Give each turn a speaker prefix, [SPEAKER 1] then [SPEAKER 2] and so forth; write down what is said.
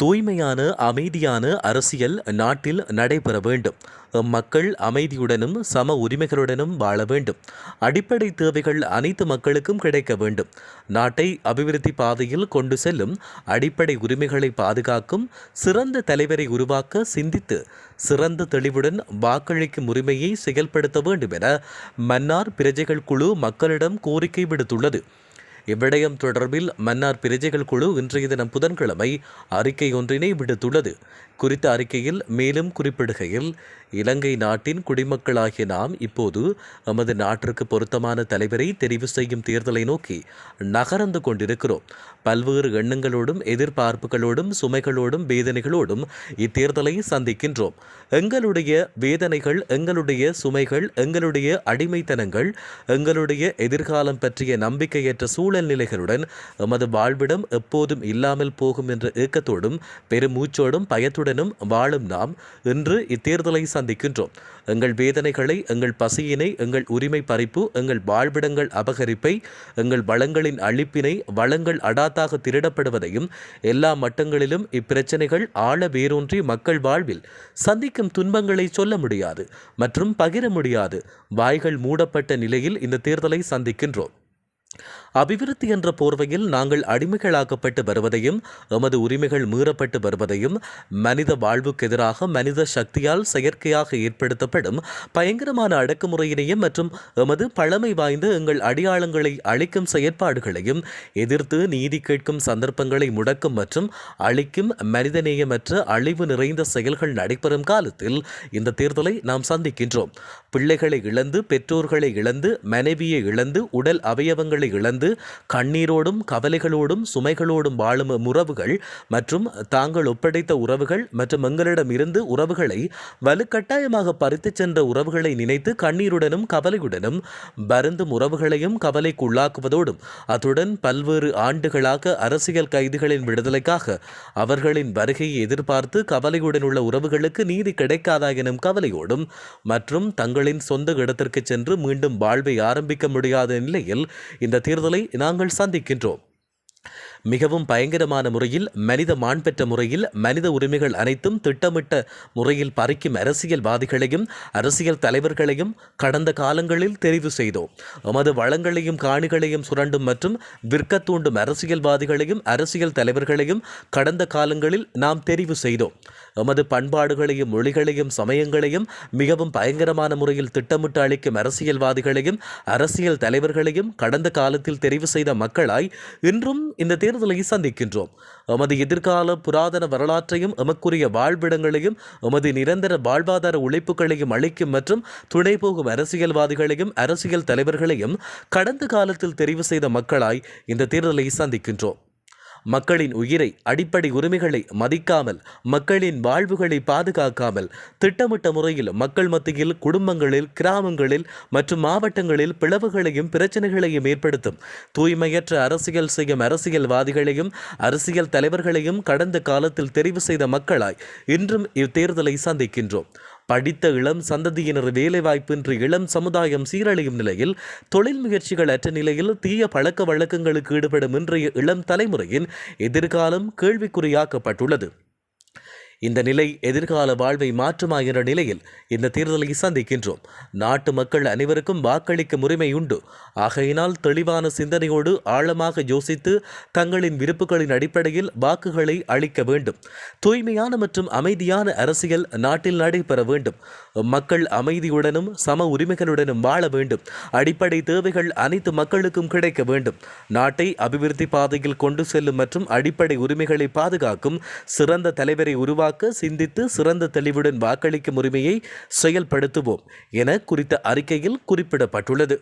[SPEAKER 1] தூய்மையான அமைதியான அரசியல் நாட்டில் நடைபெற வேண்டும். மக்கள் அமைதியுடனும் சம உரிமைகளுடனும் வாழ வேண்டும். அடிப்படை தேவைகள் அனைத்து மக்களுக்கும் கிடைக்க வேண்டும். நாட்டை அபிவிருத்தி பாதையில் கொண்டு செல்லும் அடிப்படை உரிமைகளை பாதுகாக்கும் சிறந்த தலைவரை உருவாக்க சிந்தித்து சிறந்த தெளிவுடன் வாக்களிக்கும் உரிமையை செயல்படுத்த வேண்டும் என மன்னார் பிரஜைகள் குழு மக்களிடம் கோரிக்கை விடுத்துள்ளது. இவ்விடயம் தொடர்பில் மன்னார் பிரஜைகள் குழு இன்றைய தினம் புதன்கிழமை அறிக்கை ஒன்றினை விடுத்துள்ளது. குறித்த அறிக்கையில் மேலும் குறிப்பிடுகையில், இலங்கை நாட்டின் குடிமக்களாகிய நாம் இப்போது நமது நாட்டிற்கு பொருத்தமான தலைவரை தெரிவு செய்யும் தேர்தலை நோக்கி நகர்ந்து கொண்டிருக்கிறோம். பல்வேறு எண்ணங்களோடும் எதிர்பார்ப்புகளோடும் சுமைகளோடும் வேதனைகளோடும் இத்தேர்தலை சந்திக்கின்றோம். எங்களுடைய வேதனைகள், எங்களுடைய சுமைகள், எங்களுடைய அடிமைத்தனங்கள், எங்களுடைய எதிர்காலம் பற்றிய நம்பிக்கையற்ற சூழ்நிலைகளுடன் எமது வாழ்விடம் எப்போதும் இல்லாமல் போகும் என்ற ஏக்கத்தோடும் பெருமூச்சோடும் பயத்துடனும் வாழும் நாம் இன்று இத்தேர்தலை சந்திக்கின்றோம். எங்கள் வேதனைகளை, எங்கள் பசியினை, எங்கள் உரிமை பறிப்பு, எங்கள் வாழ்விடங்கள் அபகரிப்பை, எங்கள் வளங்களின் அழிப்பினை, வளங்கள் அடாத்தாக திருடப்படுவதையும் எல்லா மட்டங்களிலும் இப்பிரச்சனைகள் ஆழ வேரூன்றி மக்கள் வாழ்வில் சந்திக்கும் துன்பங்களை சொல்ல முடியாது மற்றும் பகிர முடியாது வாய்கள் மூடப்பட்ட நிலையில் இந்த தேர்தலை சந்திக்கின்றோம். அபிவிருத்தி என்ற போர்வையில் நாங்கள் அடிமைகளாக்கப்பட்டு வருவதையும் எமது உரிமைகள் மீறப்பட்டு வருவதையும் மனித வாழ்வுக்கு எதிராக மனித சக்தியால் செயற்கையாக ஏற்படுத்தப்படும் பயங்கரமான அடக்குமுறையினையும் மற்றும் எமது பழமை வாய்ந்த எங்கள் அடையாளங்களை அழிக்கும் செயற்பாடுகளையும் எதிர்த்து நீதி கேட்கும் சந்தர்ப்பங்களை முடக்கும் மற்றும் அழிக்கும் மனிதநேயமற்ற அழிவு நிறைந்த செயல்கள் நடைபெறும் காலத்தில் இந்த தேர்தலை நாம் சந்திக்கின்றோம். பிள்ளைகளை இழந்து, பெற்றோர்களை இழந்து, மனைவியை இழந்து, உடல் அவயவங்களை இழந்து, கண்ணீரோடும் கவலைகளோடும் சுமைகளோடும் வாழும் உறவுகள் மற்றும் தாங்கள் ஒப்படைத்த உறவுகள் மற்றும் எங்களிடம் இருந்து உறவுகளை வலுக்கட்டாயமாக பறித்து சென்ற உறவுகளை நினைத்து கண்ணீருடனும் கவலையுடனும் வருந்தும் உறவுகளையும் கவலைக்கு உள்ளாக்குவதோடும் அத்துடன் பல்வேறு ஆண்டுகளாக அரசியல் கைதிகளின் விடுதலைக்காக அவர்களின் வருகையை எதிர்பார்த்து கவலையுடன் உள்ள உறவுகளுக்கு நீதி கிடைக்காதா எனும் கவலையோடும் மற்றும் தங்களின் சொந்த இடத்திற்கு சென்று மீண்டும் வாழ்வை ஆரம்பிக்க முடியாத நிலையில் இந்த தேர்தலை நாங்கள் சந்திக்கின்றோம். மிகவும் பயங்கரமான முறையில், மனித மாண்பெற்ற முறையில் மனித உரிமைகள் அனைத்தும் திட்டமிட்ட முறையில் பறிக்கும் அரசியல்வாதிகளையும் அரசியல் தலைவர்களையும் கடந்த காலங்களில் தெரிவு செய்தோம். எமது வளங்களையும் காணிகளையும் சுரண்டும் மற்றும் விற்க தூண்டும் அரசியல்வாதிகளையும் அரசியல் தலைவர்களையும் கடந்த காலங்களில் நாம் தெரிவு செய்தோம். எமது பண்பாடுகளையும் மொழிகளையும் சமயங்களையும் மிகவும் பயங்கரமான முறையில் திட்டமிட்டு அளிக்கும் அரசியல்வாதிகளையும் அரசியல் தலைவர்களையும் கடந்த காலத்தில் தெரிவு செய்த மக்களாய் இன்றும் இந்த தேர்தலை சந்திக்கின்றோம். எமது எதிர்கால புராதன வரலாற்றையும் எமக்குரிய வாழ்விடங்களையும் எமது நிரந்தர வாழ்வாதார உழைப்புகளையும் அளிக்கும் மற்றும் துணை போகும் அரசியல்வாதிகளையும் அரசியல் தலைவர்களையும் கடந்த காலத்தில் தெரிவு செய்த மக்களாய் இந்த தேர்தலை சந்திக்கின்றோம். மக்களின் உயிரை, அடிப்படை உரிமைகளை மதிக்காமல், மக்களின் வாழ்வுகளை பாதுகாக்காமல், திட்டமிட்ட முறையில் மக்கள் மத்தியில், குடும்பங்களில், கிராமங்களில் மற்றும் மாவட்டங்களில் பிளவுகளையும் பிரச்சனைகளையும் ஏற்படுத்தும் தூய்மையற்ற அரசியல் செய்யும் அரசியல்வாதிகளையும் அரசியல் தலைவர்களையும் கடந்த காலத்தில் தெரிவு செய்த மக்களாய் இன்றும் இத்தேர்தலை சந்திக்கின்றோம். படித்த இளம் சந்ததியினர் வேலைவாய்ப்பின்றி இளம் சமுதாயம் சீரழியும் நிலையில், தொழில் முயற்சிகள் அற்ற நிலையில், தீய பழக்க வழக்கங்களுக்கு ஈடுபடும் இன்றைய இளம் தலைமுறையின் எதிர்காலம் கேள்விக்குறியாக்கப்பட்டுள்ளது. இந்த நிலை எதிர்கால வாழ்வை மாற்றுமா என்ற நிலையில் இந்த தேர்தலை சந்திக்கின்றோம். நாட்டு மக்கள் அனைவருக்கும் வாக்களிக்கும் உரிமை உண்டு. ஆகையினால் தெளிவான சிந்தனையோடு ஆழமாக யோசித்து தங்களின் விருப்புகளின் அடிப்படையில் வாக்குகளை அளிக்க வேண்டும். தூய்மையான மற்றும் அமைதியான அரசியல் நாட்டில் நடைபெற வேண்டும். மக்கள் அமைதியுடனும் சம உரிமைகளுடனும் வாழ வேண்டும். அடிப்படை தேவைகள் அனைத்து மக்களுக்கும் கிடைக்க வேண்டும். நாட்டை அபிவிருத்தி பாதையில் கொண்டு செல்லும் மற்றும் அடிப்படை உரிமைகளை பாதுகாக்கும் சிறந்த தலைவரை உருவாக்க சிந்தித்து சிறந்த தெளிவுடன் வாக்களிக்கும் உரிமையை செயல்படுத்துவோம் என குறித்த அறிக்கையில் குறிப்பிடப்பட்டுள்ளது.